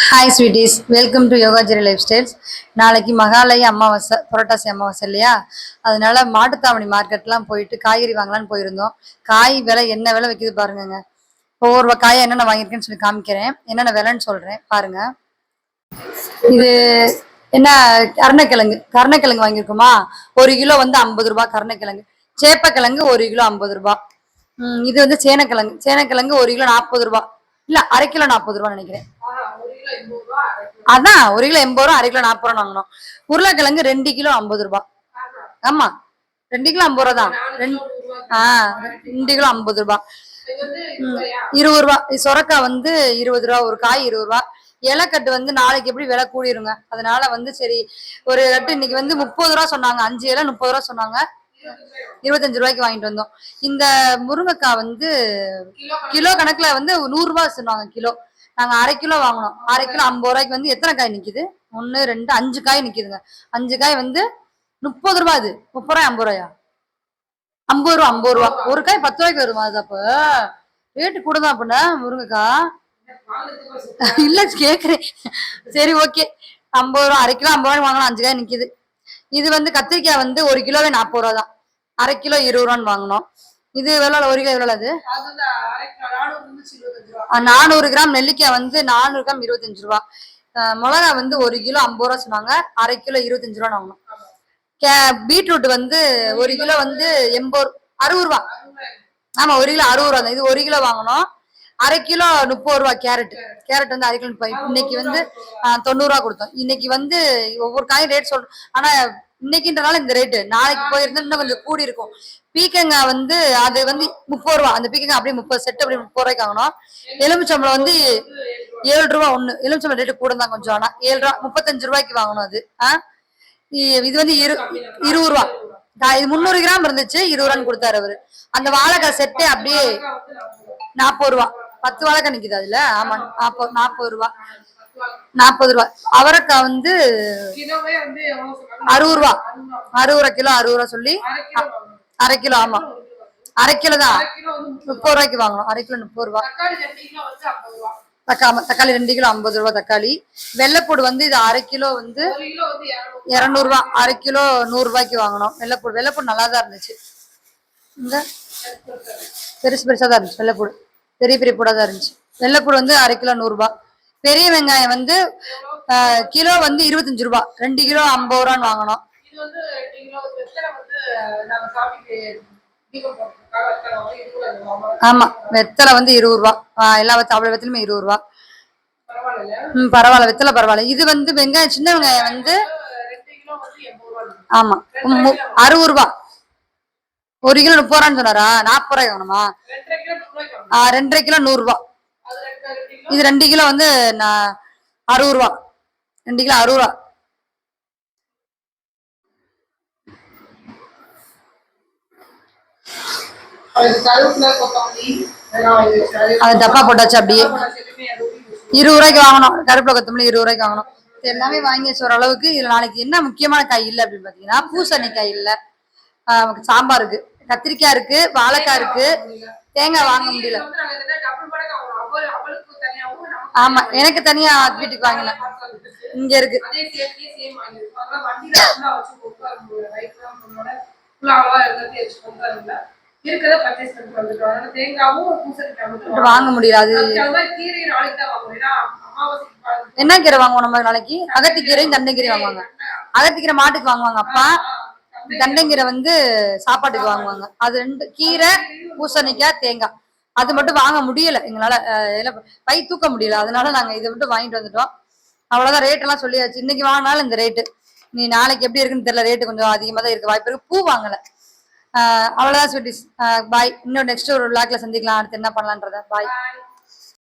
Hi sweeties, welcome to யோகாஜெரி lifestyles. நாளைக்கு மகாலய அமாவாசை, புரட்டாசி அமாவாசை இல்லையா? அதனால மாட்டுத்தாவணி மார்க்கெட்லாம் போயிட்டு காய்கறி வாங்கலான்னு போயிருந்தோம். காய் விலை என்ன விலை விற்கிது பாருங்க. ஒவ்வொரு காயை என்னென்ன வாங்கியிருக்கேன்னு சொல்லி காமிக்கிறேன், என்னென்ன விலைன்னு சொல்றேன் பாருங்க. இது என்ன கருணைக்கிழங்கு கருணைக்கிழங்கு வாங்கியிருக்குமா? 1 கிலோ வந்து 50 ரூபாய் கருணைக்கிழங்கு. சேப்பக்கிழங்கு 1 கிலோ 50 ரூபாய். இது வந்து சேனக்கிழங்கு 1 கிலோ 40 ரூபாய். இல்ல, அரை கிலோ 40 ரூபான்னு நினைக்கிறேன். அதான் 1 கிலோ 80 ரூபா, அரை கிலோ 40 ரூபா வாங்கணும். உருளைக்கிழங்கு 2 கிலோ 50 ரூபாய். ஆமா, 2 கிலோ 50 ரூபா தான். 2 கிலோ 50 ரூபாய். 20 ரூபாய். சொரக்காய் வந்து 20 ரூபா, ஒரு காய் 20 ரூபா. இலைக்கட்டு வந்து நாளைக்கு எப்படி விலை கூடிருங்க, அதனால வந்து சரி ஒரு கட்டு இன்னைக்கு வந்து 30 ரூபா சொன்னாங்க. 5 இலை 30 ரூபா சொன்னாங்க. 25 ரூபாய்க்கு வாங்கிட்டு வந்தோம். இந்த முருங்கைக்காய் வந்து கிலோ கணக்குல வந்து 100 ரூபாய் சொன்னாங்க கிலோ. நாங்க அரை கிலோ வாங்கினோம். அரை கிலோ 50 ரூபாய்க்கு வந்து எத்தனை காய் நிக்குது? 1 2 5 காய் நிக்குதுங்க. 5 காய் வந்து 30 ரூபாய். அது 30 ரூபாய் 50 ரூபாயா? 50 ரூபா 50 ரூபா. ஒரு காய் 10 ரூபாய்க்கு வருமா? அது அப்ப ரேட்டு கூட தான் அப்படின்னா முருங்கைக்காய். இல்ல கேக்குறேன். சரி, ஓகே. 50 ரூபா, அரை கிலோ 50 ரூபாய் வாங்கலாம். 5 காய் நிக்குது. இது வந்து கத்திரிக்காய் வந்து 1 கிலோவே 40 ரூபா தான். அரை கிலோ 20 ரூபான்னு வாங்கினோம். இது எவ்வளவு? 1 கிலோ எவ்வளவு? அது 400 கிராம். நெல்லிக்காய் வந்து 400 கிராம் 25 ரூபா. மிளகா வந்து 1 கிலோ 50 ரூபா சொன்னாங்க. அரை கிலோ 25 ரூபா வாங்கணும். பீட்ரூட் வந்து 1 கிலோ வந்து 60 ரூபா. ஆமா, 1 கிலோ 60 ரூபா தான். இது 1 கிலோ வாங்கணும். அரை கிலோ 30 ரூபா. கேரட் வந்து அரை கிலோ இன்னைக்கு வந்து 90 ரூபா கொடுத்தோம். இன்னைக்கு வந்து ஒவ்வொரு காயும் ரேட் சொல்றோம். ஆனா இன்னைக்குன்றனால இந்த ரேட்டு, நாளைக்கு போயிருந்தா இன்னும் கொஞ்சம் கூடி இருக்கும். பீக்கங்காய் வந்து அது வந்து 30 ரூபா. அந்த பீக்கங்காய் அப்படியே 30 செட் அப்படி 30 ரூபாய்க்கு வாங்கணும். எலுமிச்சம்பளம் வந்து 7 ரூபா ஒண்ணு. எலுமிச்சம்பளம் ரேட்டு கூட தான் கொஞ்சம். ஆனா 7 ரூபா 35 ரூபாய்க்கு வாங்கணும் அது. இது வந்து 20 ரூபா. இது 300 கிராம் இருந்துச்சு, 20 ரூபான்னு கொடுத்தாரு அவரு. அந்த வாழைக்காய் செட்டே அப்படியே 40 ரூபா. 10 வாழைக்காய் நிக்குது அதுல. ஆமா, 40 ரூபா. 40 ரூபா. அவரைக்காய் வந்து 60 ரூபா. 60 கிலோ 60 ரூபா சொல்லி அரை கிலோ. ஆமா, அரை கிலோ தான் 30 ரூபாய்க்கு வாங்கணும். அரை கிலோ 30 ரூபா. தக்காளி 2 கிலோ 50 ரூபா தக்காளி. வெள்ளைப்பூடு வந்து இது அரை கிலோ வந்து 200 ரூபா. அரை கிலோ 100 ரூபாய்க்கு வாங்கணும். வெள்ளைப்பூடு நல்லா தான் இருந்துச்சு. இந்த பெருசா தான் இருந்துச்சு வெள்ளைப்பூடு. பெரிய பெரிய பூடா தான் இருந்துச்சு. வெள்ளைப்பூடு வந்து அரை கிலோ 100 ரூபாய். பெரிய வெங்காயம் வந்து கிலோ வந்து 25 ரூபாய். 2 கிலோ 50 ரூபான்னு வாங்கணும். ஆமா, வெத்தலை வந்து 20 ரூபாய். எல்லா அவ்வளவு வெத்தலுமே 20 ரூபாய். பரவாயில்ல, வெத்தலை பரவாயில்ல. இது வந்து வெங்காயம், சின்ன வெங்காயம் வந்து ஆமா 60 ரூபாய். 1 கிலோ 30 ரூபான்னு சொன்னாரா? 40 ரூபாய் வாங்கணுமா? 2.5 கிலோ 100 ரூபாய். இது 2 கிலோ வந்து 60 ரூபாய். 2 கிலோ 60 ரூபாய். அது டப்பா போட்டாச்சு அப்படியே. 20 ரூபாய்க்கு வாங்கணும். கருவேப்பிலை கொத்தமல்லி 20 ரூபாய்க்கு வாங்கணும். எல்லாமே வாங்கி வச்சு ஓரளவுக்கு. இதுல நாளைக்கு என்ன முக்கியமான காய் இல்லை அப்படின்னு பாத்தீங்கன்னா, பூசணிக்காய் இல்ல, சாம்பார் இருக்கு, கத்திரிக்காய் இருக்கு, வாழைக்காய் இருக்கு. தேங்காய் வாங்க முடியல. ஆமா, எனக்கு தனியா வீட்டுக்கு வாங்கினேன். இங்க இருக்கு. வாங்க முடியாது. என்ன கீரை வாங்குவோம் நம்ம நாளைக்கு? அகத்திக்கீரையும் தண்டைக்கீரை வாங்குவாங்க. அகத்திக்கீரை மாட்டுக்கு வாங்குவாங்க அப்பா. தண்டைக்கீரை வந்து சாப்பாட்டுக்கு வாங்குவாங்க. அது 2 கீரை, பூசணிக்காய், தேங்காய். அது மட்டும் வாங்க முடியல எங்களால. பை தூக்க முடியல. அதனால நாங்க இதை மட்டும் வாங்கிட்டு வந்துட்டோம். அவ்வளவுதான். ரேட் எல்லாம் சொல்லியாச்சு. இன்னைக்கு வாங்கினாலும் இந்த ரேட்டு. நீ நாளைக்கு எப்படி இருக்குன்னு தெரியல. ரேட்டு கொஞ்சம் அதிகமா தான் இருக்க வாய்ப்பு இருக்கு. பூ வாங்கல. அவ்வளவுதான் ஸ்வீட்டிஸ். பாய். இன்னும் நெக்ஸ்ட் ஒரு விளாக்ல சந்திக்கலாம். அடுத்து என்ன பண்ணலான்றத. பாய்.